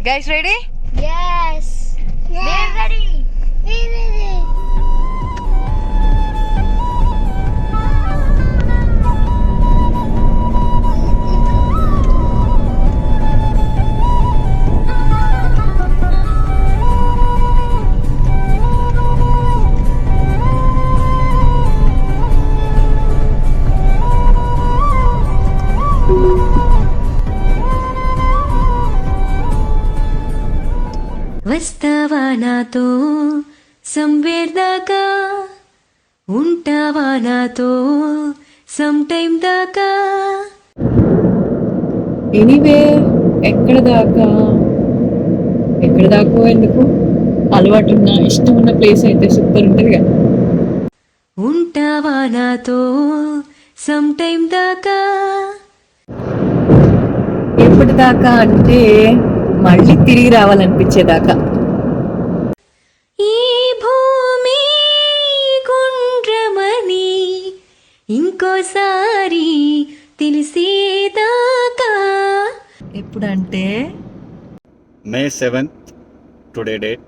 Guys, ready? Yes. We're ready. We're ready. వస్తావా నాతో somewhere దాకా, ఉంటావా నాతో సమ్ టైం దాకా. ఎనీవే ఎక్కడ దాకా ఎందుకు, అలవాటు ఉన్న ఇష్టం ఉన్న ప్లేస్ అయితే సూపర్ ఉంటుంది కదా. ఉంటావా నాతో సమ్ టైం దాకా. ఎప్పటిదాకా అంటే మళ్ళీ తిరిగి రావాలనిపించేదాకా. ఈ భూమి గుండ్రమని ఇంకోసారి తెలిసేదాకా. ఎప్పుడంటే May 7th today date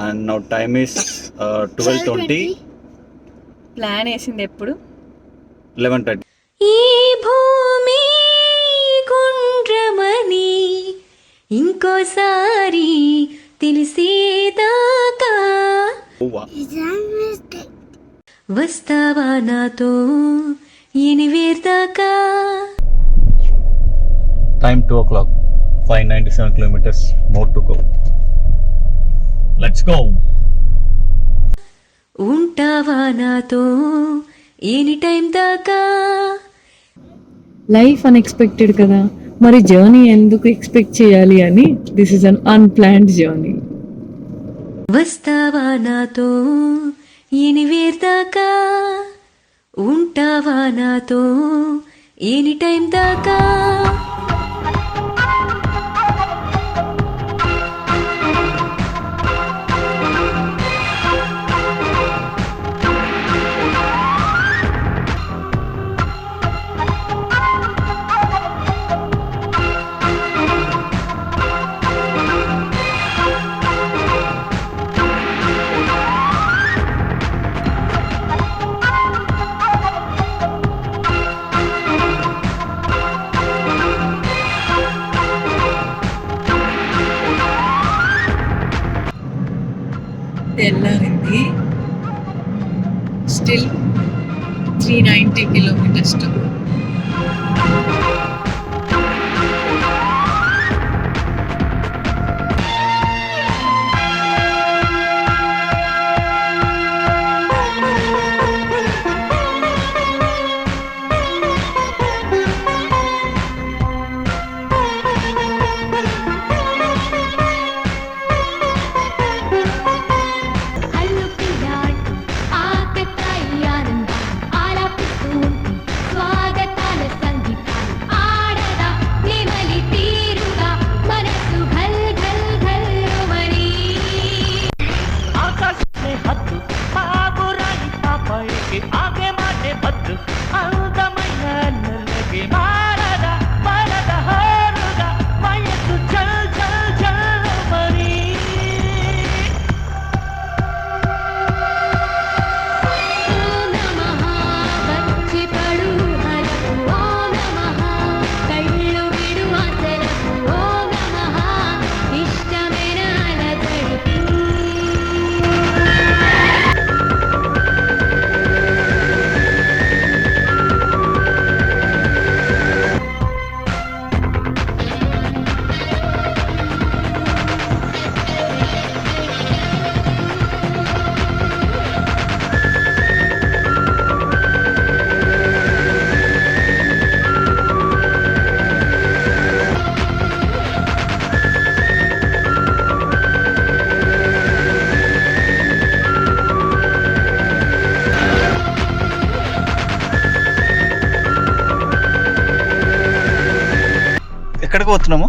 and now time is 12:20. Plan వేసింది ఎప్పుడు? 11:30. ఈ భూమి గుండ్రమని ఇంకోసారి తెలిసేదాకా. వస్తావా నాతో ఎనివేర్ దాకా. Time 2 o'clock. 597 kilometers more to go. Let's go. ఉంటావా నాతో ఎనీ టైం దాకా. లైఫ్ అన్ఎక్స్పెక్టెడ్ కదా, మరి జర్నీ ఎందుకు ఎక్స్పెక్ట్ చేయాలి అని this is an unplanned journey. వస్తావా నాతో ఎనివేర్ దాకా, ఉంటావా నాతో ఎనీ టైం దాకా. తెల్లారింది, స్టిల్ 390 kilometers to go. ఎక్కడికి పోతున్నాము?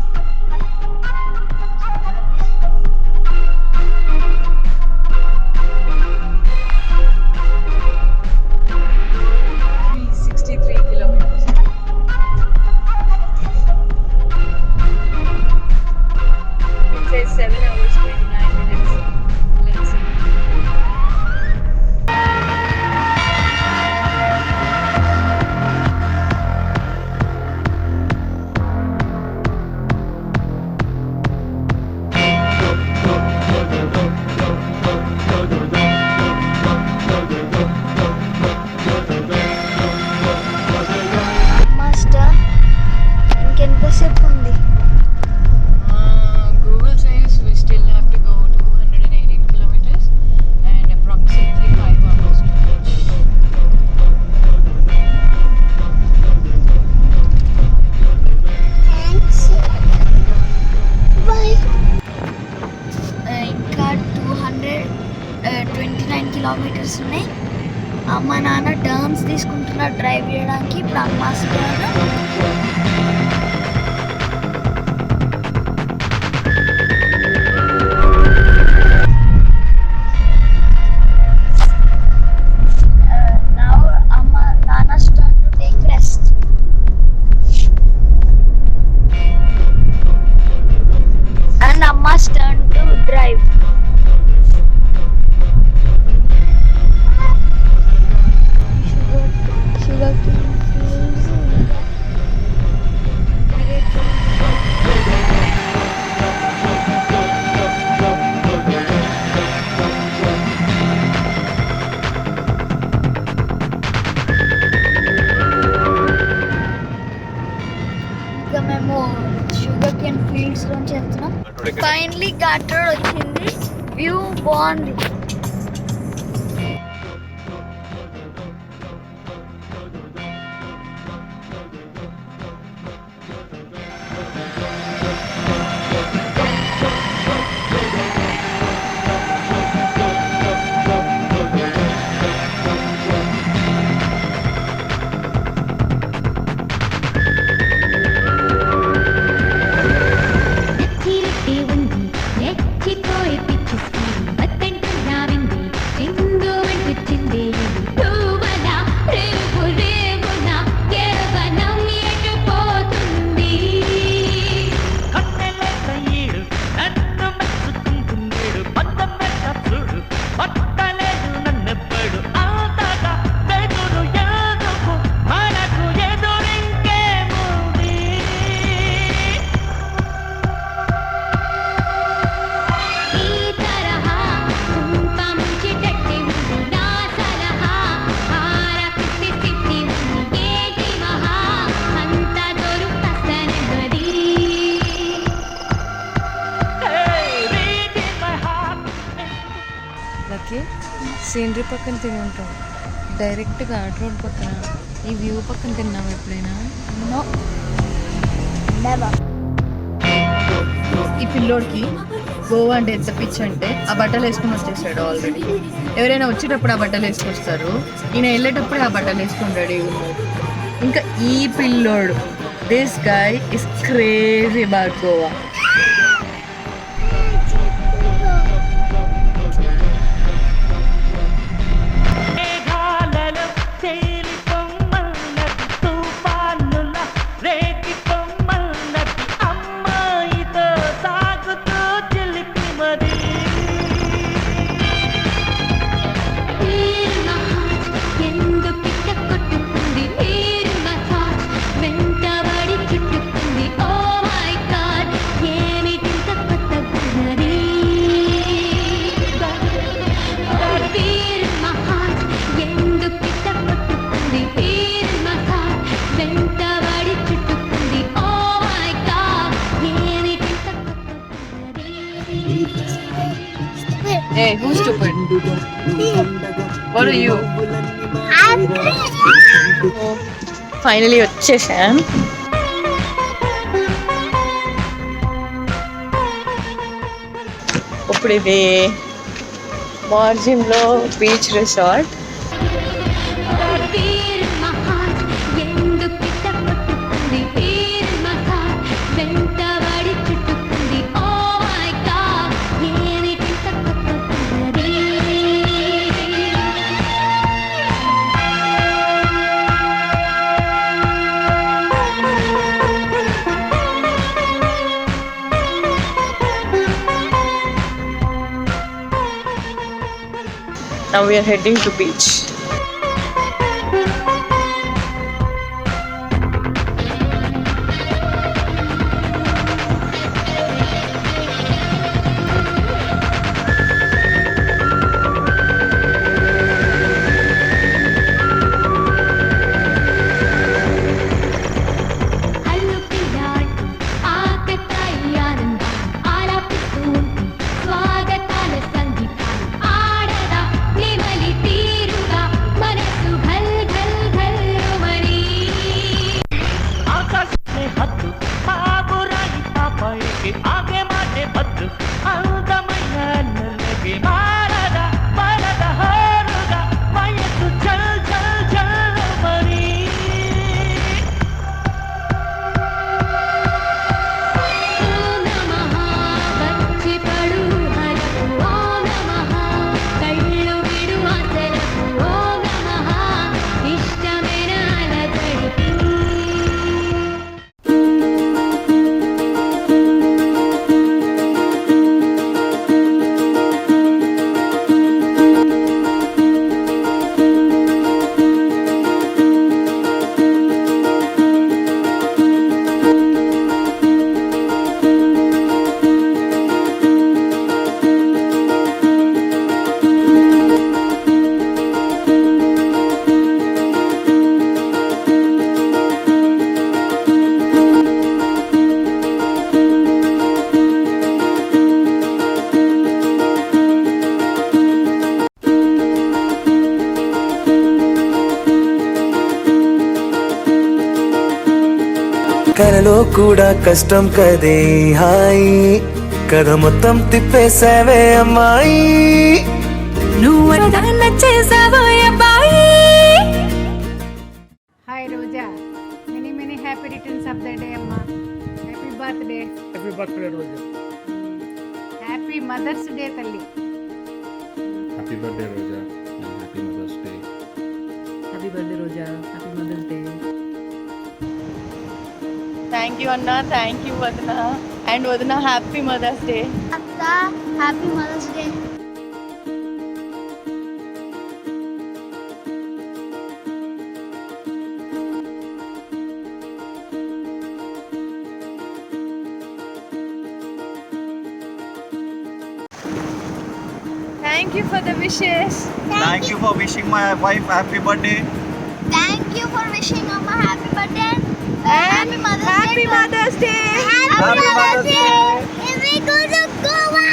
నాన్న డ్రైవ్ చేయడానికి, ఇప్పుడు అమ్మ స్టర్న్. మేము షుగర్ కేన్ ఫీల్డ్స్ నుంచి వెళ్తున్నాం. ఫైనలీ ఘాట్ రోడ్ వచ్చింది. వ్యూ బాగుంది. సీనరీ పక్కన తిని ఉంటాం. డైరెక్ట్గా ఘాట్ రోడ్ పక్కన ఈ వ్యూ పక్కన తిన్నావు ఎప్పుడైనా? ఈ పిల్లోడికి గోవా అంటే ఎంత పిచ్చి అంటే ఆ బట్టలు వేసుకుని వచ్చేసాడు ఆల్రెడీ. ఎవరైనా వచ్చేటప్పుడు ఆ బట్టలు వేసుకొస్తారు, ఈయన వెళ్ళేటప్పుడు ఆ బట్టలు వేసుకుని రెడీ ఉన్నాడు. ఇంకా ఈ పిల్లోడు, this guy is crazy about Goa. Hey, who's stupid? What are you? Finally వచ్చేసాం. ఇప్పుడు ఇది మార్జిన్లో beach resort. Now we are heading to beach. స్వాగతాల సంగీతం ఆడదా నెమలి తీరుగా కలలో కూడా కష్టం కదే హాయి కథ మొత్తం తిప్పేసావే అమ్మాయి నువ్వు చేసావో అబ్బాయి. Hi Roja, many many happy returns of the day అమ్మా. Happy birthday. Happy birthday Roja. Happy mother's day తల్లి. Happy birthday Roja. Happy mother's day. Happy birthday Roja. Happy mother's day. Thank you అన్న, థ్యాంక్ యూ వదిన. అండ్ వదిన హ్యాపీ మదర్స్ డే. అక్క happy mother's day. Thank you for the wishes. Thank you for wishing my wife happy birthday. Thank you for wishing Amma happy birthday And happy Mother's Happy Day. Mother's Day. Happy Mother's Day. If we go to Goa,